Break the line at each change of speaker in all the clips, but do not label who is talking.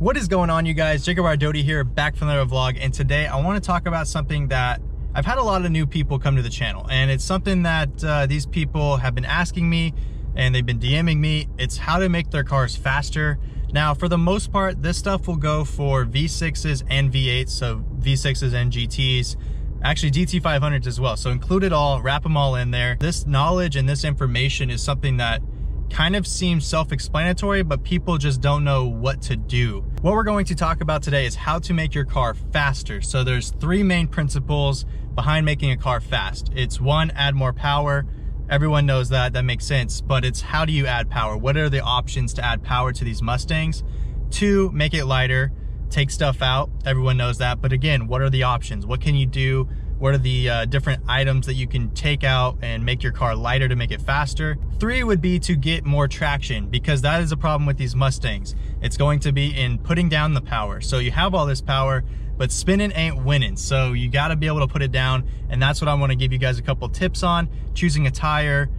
What is going on, you guys? Jacobrdoty here, back from another vlog, and today I want to talk about something that I've had a lot of new people come to the channel, and it's something that these people have been asking me and they've been DMing me. It's how to make their cars faster. Now, for the most part, this stuff will go for V6s and V8s, so V6s and GTs, actually GT500s as well. So include it all, wrap them all in there. This knowledge and this information is something that kind of seems self-explanatory, but people just don't know what to do. What we're going to talk about today is how to make your car faster. So there's three main principles behind making a car fast. It's one, add more power. Everyone knows that, that makes sense, but it's how do you add power? What are the options to add power to these Mustangs? Two, make it lighter, take stuff out. Everyone knows that, but again, what are the options? What can you do? What are the different items that you can take out and make your car lighter to make it faster? Three would be to get more traction, because that is a problem with these Mustangs. It's going to be in putting down the power. So you have all this power, but spinning ain't winning. So you gotta be able to put it down, and that's what I wanna give you guys a couple tips on, choosing a tire,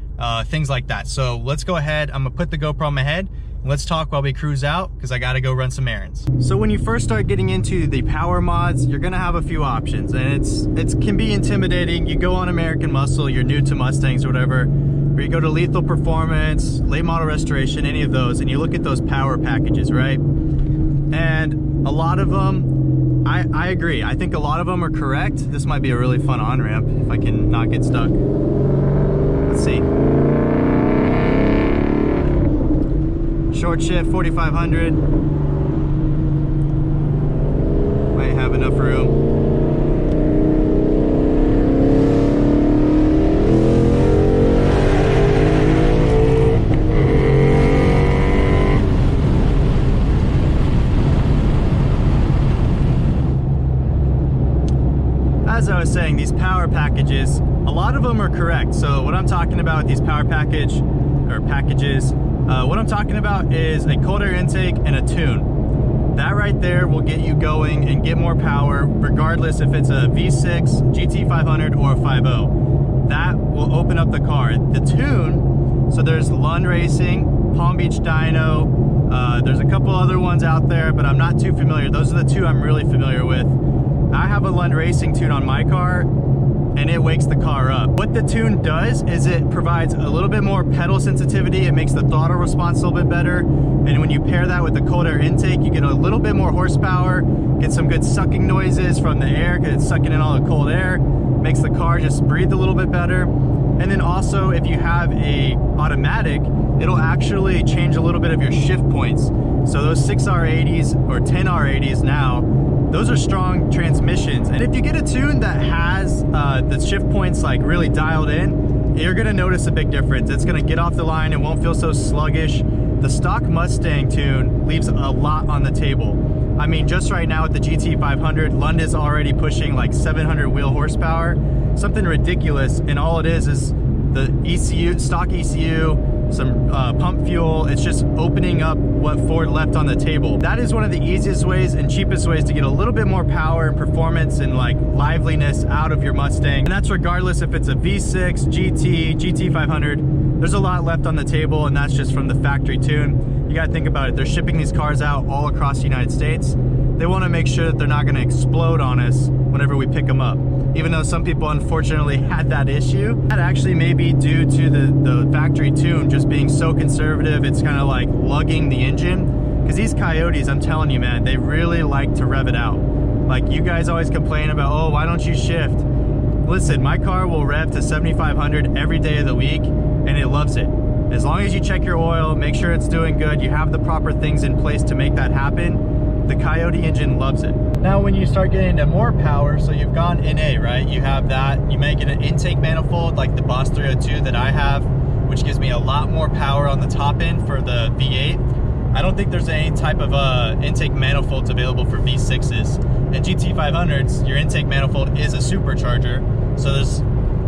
things like that. So let's go ahead, I'm gonna put the GoPro on my head. Let's talk while we cruise out, because I gotta go run some errands. So when you first start getting into the power mods, you're gonna have a few options, and it can be intimidating. You go on American Muscle, you're new to Mustangs or whatever, or you go to Lethal Performance, Late Model Restoration, any of those, and you look at those power packages, right? And a lot of them, I agree. I think a lot of them are correct. This might be a really fun on-ramp if I can not get stuck. Let's see. Short shift, 4500. Might have enough room. As I was saying, these power packages, a lot of them are correct. So what I'm talking about with these power packages, what I'm talking about is a cold air intake and a tune. That right there will get you going and get more power, regardless if it's a V6, GT500, or a 5.0. That will open up the car. The tune, so there's Lund Racing, Palm Beach Dyno, there's a couple other ones out there, but I'm not too familiar. Those are the two I'm really familiar with. I have a Lund Racing tune on my car, and it wakes the car up. What the tune does is it provides a little bit more pedal sensitivity. It makes the throttle response a little bit better. And when you pair that with the cold air intake, you get a little bit more horsepower, get some good sucking noises from the air, because it's sucking in all the cold air, makes the car just breathe a little bit better. And then also, if you have a automatic, it'll actually change a little bit of your shift points. So those 6R80s or 10R80s now, those are strong transmissions. And if you get a tune that has the shift points like really dialed in, you're gonna notice a big difference. It's gonna get off the line, it won't feel so sluggish. The stock Mustang tune leaves a lot on the table. I mean, just right now with the GT500, Lund is already pushing like 700 wheel horsepower, something ridiculous. And all it is the ECU, stock ECU, some pump fuel. It's just opening up what Ford left on the table. That is one of the easiest ways and cheapest ways to get a little bit more power and performance and like liveliness out of your Mustang. And that's regardless if it's a V6, GT, GT500. There's a lot left on the table, and that's just from the factory tune. You gotta think about it. They're shipping these cars out all across the United States. They wanna make sure that they're not gonna explode on us whenever we pick them up. Even though some people unfortunately had that issue, that actually may be due to the factory tune just being so conservative. It's kind of like lugging the engine, because these coyotes, I'm telling you, man, they really like to rev it out. Like, you guys always complain about, oh, why don't you shift? Listen, my car will rev to 7,500 every day of the week, and it loves it. As long as you check your oil, make sure it's doing good, you have the proper things in place to make that happen, the Coyote engine loves it. Now when you start getting into more power, so you've gone NA, right? You have that, you may get an intake manifold like the Boss 302 that I have, which gives me a lot more power on the top end for the V8. I don't think there's any type of intake manifolds available for V6s. And GT500s, your intake manifold is a supercharger, so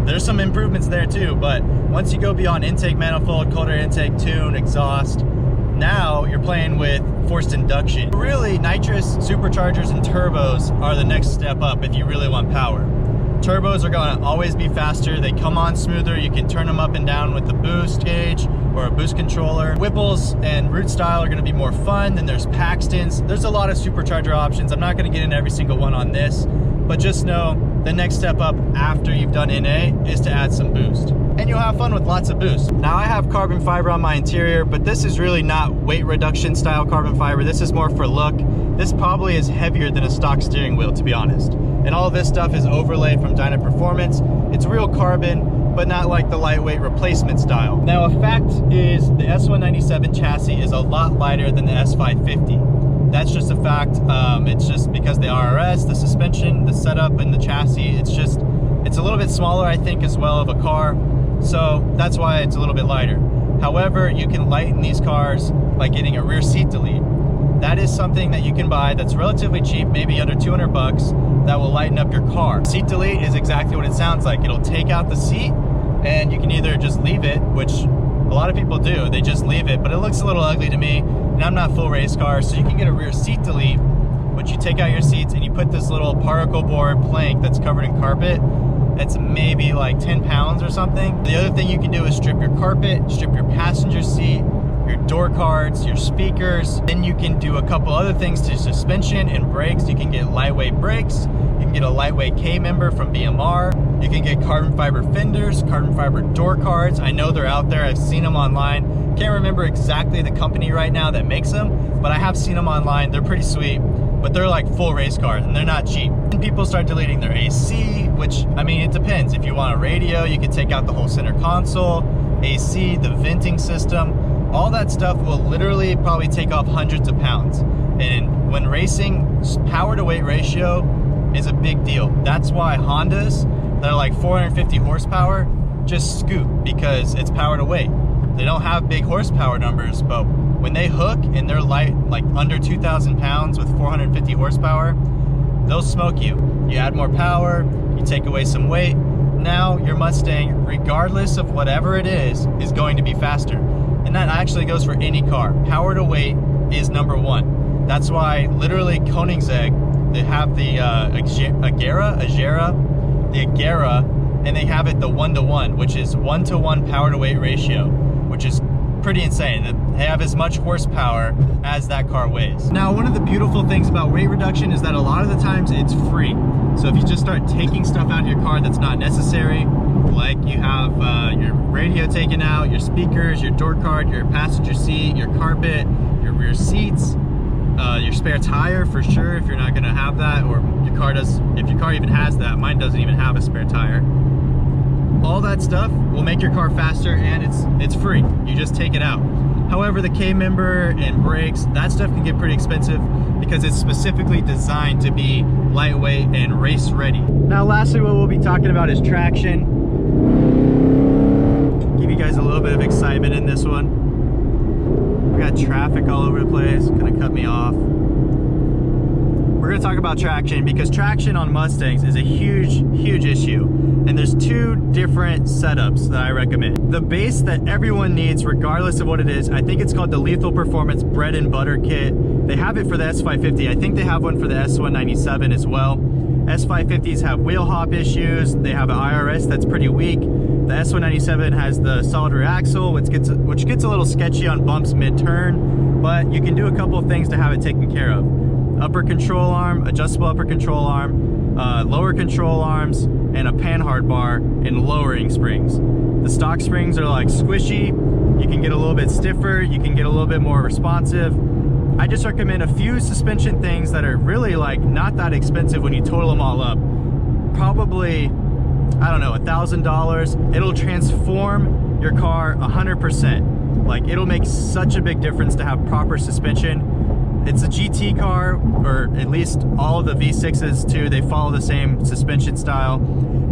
there's some improvements there too. But once you go beyond intake manifold, cold air intake, tune, exhaust, now you're playing with forced induction. Really, nitrous, superchargers, and turbos are the next step up if you really want power. Turbos are going to always be faster. They come on smoother. You can turn them up and down with the boost gauge. or a boost controller. Whipples and root style are going to be more fun. Then there's Paxtons. There's a lot of supercharger options. I'm not going to get into every single one on this, but just know the next step up after you've done NA is to add some boost. And you'll have fun with lots of boost. Now I have carbon fiber on my interior, but this is really not weight reduction style carbon fiber. This is more for look. This probably is heavier than a stock steering wheel, to be honest. And all of this stuff is overlaid from JATO Performance. It's real carbon, but not like the lightweight replacement style. Now a fact is the S197 chassis is a lot lighter than the S550. That's just a fact. It's just because the RRS, the suspension, the setup, and the chassis, it's a little bit smaller, I think, as well of a car. So that's why it's a little bit lighter. However, you can lighten these cars by getting a rear seat delete. That is something that you can buy that's relatively cheap, maybe under 200 bucks, that will lighten up your car. Seat delete is exactly what it sounds like. It'll take out the seat, and you can either just leave it, which a lot of people do, they just leave it, but it looks a little ugly to me, and I'm not full race car, so you can get a rear seat delete, which you take out your seats and you put this little particle board plank that's covered in carpet. It's maybe like 10 pounds or something. The other thing you can do is strip your carpet, strip your passenger seat, your door cards, your speakers. Then you can do a couple other things to suspension and brakes. You can get lightweight brakes. You can get a lightweight K-member from BMR. You can get carbon fiber fenders, carbon fiber door cards. I know they're out there. I've seen them online. Can't remember exactly the company right now that makes them, but I have seen them online. They're pretty sweet, but they're like full race cars and they're not cheap. And people start deleting their AC, which, I mean, it depends. If you want a radio, you can take out the whole center console, AC, the venting system. All that stuff will literally probably take off hundreds of pounds. And when racing, power to weight ratio is a big deal. That's why Hondas that are like 450 horsepower just scoot, because it's power to weight. They don't have big horsepower numbers, but when they hook and they're light, like under 2,000 pounds with 450 horsepower, they'll smoke you. You add more power, you take away some weight. Now your Mustang, regardless of whatever it is going to be faster. And that actually goes for any car. Power to weight is number one. That's why literally Koenigsegg, they have the Agera, and they have it the 1-to-1, which is 1-to-1 power to weight ratio, which is pretty insane. They have as much horsepower as that car weighs. Now, one of the beautiful things about weight reduction is that a lot of the times it's free. So if you just start taking stuff out of your car that's not necessary, like you have your radio taken out, your speakers, your door card, your passenger seat, your carpet, your rear seats, your spare tire for sure if you're not gonna have that, or your car does, if your car even has that. Mine doesn't even have a spare tire. All that stuff will make your car faster, and it's free. You just take it out. However, the K-member and brakes, that stuff can get pretty expensive because it's specifically designed to be lightweight and race ready. Now, lastly, what we'll be talking about is traction. Give you guys a little bit of excitement in this one. We got traffic all over the place, gonna cut me off. We're gonna talk about traction because traction on Mustangs is a huge issue. And there's two different setups that I recommend. The base that everyone needs, regardless of what it is, I think it's called the Lethal Performance Bread and Butter Kit. They have it for the S550. I think they have one for the S197 as well. S550s have wheel hop issues. They have an IRS that's pretty weak. The S197 has the solid rear axle, which gets a little sketchy on bumps mid-turn, but you can do a couple of things to have it taken care of. Upper control arm, adjustable upper control arm, lower control arms, and a panhard bar and lowering springs. The stock springs are like squishy. You can get a little bit stiffer, you can get a little bit more responsive. I just recommend a few suspension things that are really like not that expensive when you total them all up. Probably, I don't know, $1,000. It'll transform your car 100%. Like, it'll make such a big difference to have proper suspension. It's a GT car, or at least all of the V6s too, they follow the same suspension style.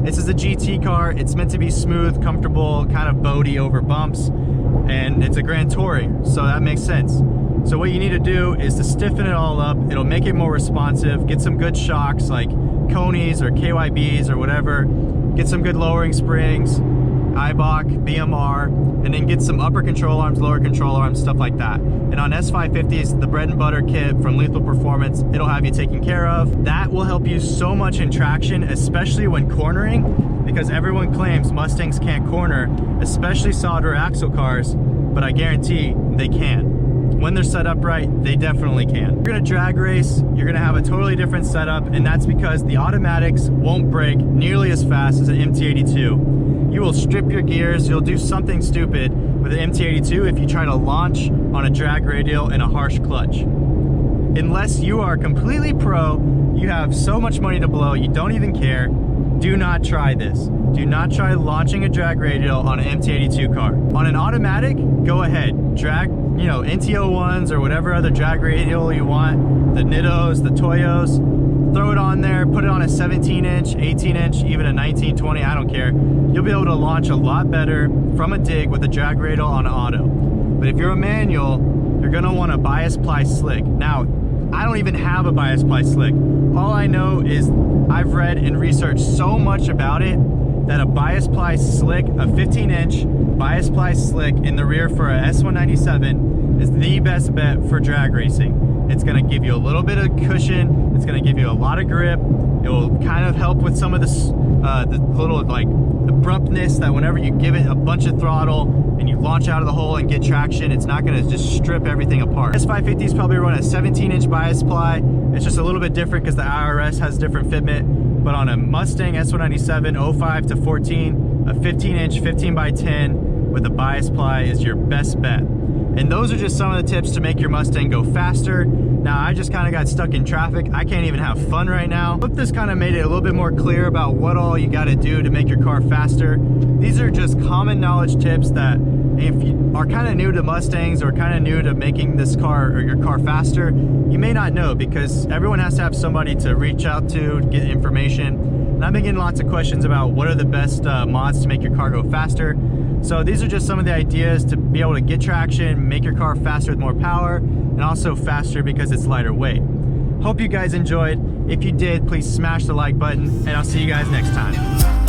This is a GT car. It's meant to be smooth, comfortable, kind of boaty over bumps, and it's a Grand Touring, so that makes sense. So what you need to do is to stiffen it all up. It'll make it more responsive, get some good shocks like Koni's or KYBs or whatever, get some good lowering springs, IBOC, BMR, and then get some upper control arms, lower control arms, stuff like that. And on S550s, the Bread and Butter Kit from Lethal Performance, it'll have you taken care of. That will help you so much in traction, especially when cornering, because everyone claims Mustangs can't corner, especially solid rear axle cars. but I guarantee they can. When they're set up right, they definitely can. You're gonna drag race, you're gonna have a totally different setup, and that's because the automatics won't brake nearly as fast as an MT82. You will strip your gears, you'll do something stupid with an MT82 if you try to launch on a drag radial and a harsh clutch. Unless you are completely pro, you have so much money to blow, you don't even care, do not try this. Do not try launching a drag radial on an MT82 car. On an automatic, go ahead, drag, you know, NT01s or whatever other drag radial you want, the Nittos, the Toyos, throw it on there, put it on a 17-inch, 18-inch, even a 1920, I don't care. You'll be able to launch a lot better from a dig with a drag radial on an auto. But if you're a manual, you're gonna want a bias ply slick. Now, I don't even have a bias ply slick. All I know is I've read and researched so much about it that a bias ply slick, a 15-inch bias ply slick in the rear for a S197 is the best bet for drag racing. It's gonna give you a little bit of cushion, it's gonna give you a lot of grip, it will kind of help with some of the little like abruptness that whenever you give it a bunch of throttle and you launch out of the hole and get traction, it's not gonna just strip everything apart. S550s probably run a 17-inch bias ply. It's just a little bit different because the IRS has different fitment. But on a Mustang S197 05 to 14, a 15-inch 15 by 10 with a bias ply is your best bet. And those are just some of the tips to make your Mustang go faster. Now, I just kind of got stuck in traffic. I can't even have fun right now. I hope this kind of made it a little bit more clear about what all you got to do to make your car faster. These are just common knowledge tips that if you are kind of new to Mustangs or kind of new to making this car or your car faster, you may not know because everyone has to have somebody to reach out to get information. And I've been getting lots of questions about what are the best mods to make your car go faster. So these are just some of the ideas to be able to get traction, make your car faster with more power, and also faster because it's lighter weight. Hope you guys enjoyed. If you did, please smash the like button, and I'll see you guys next time.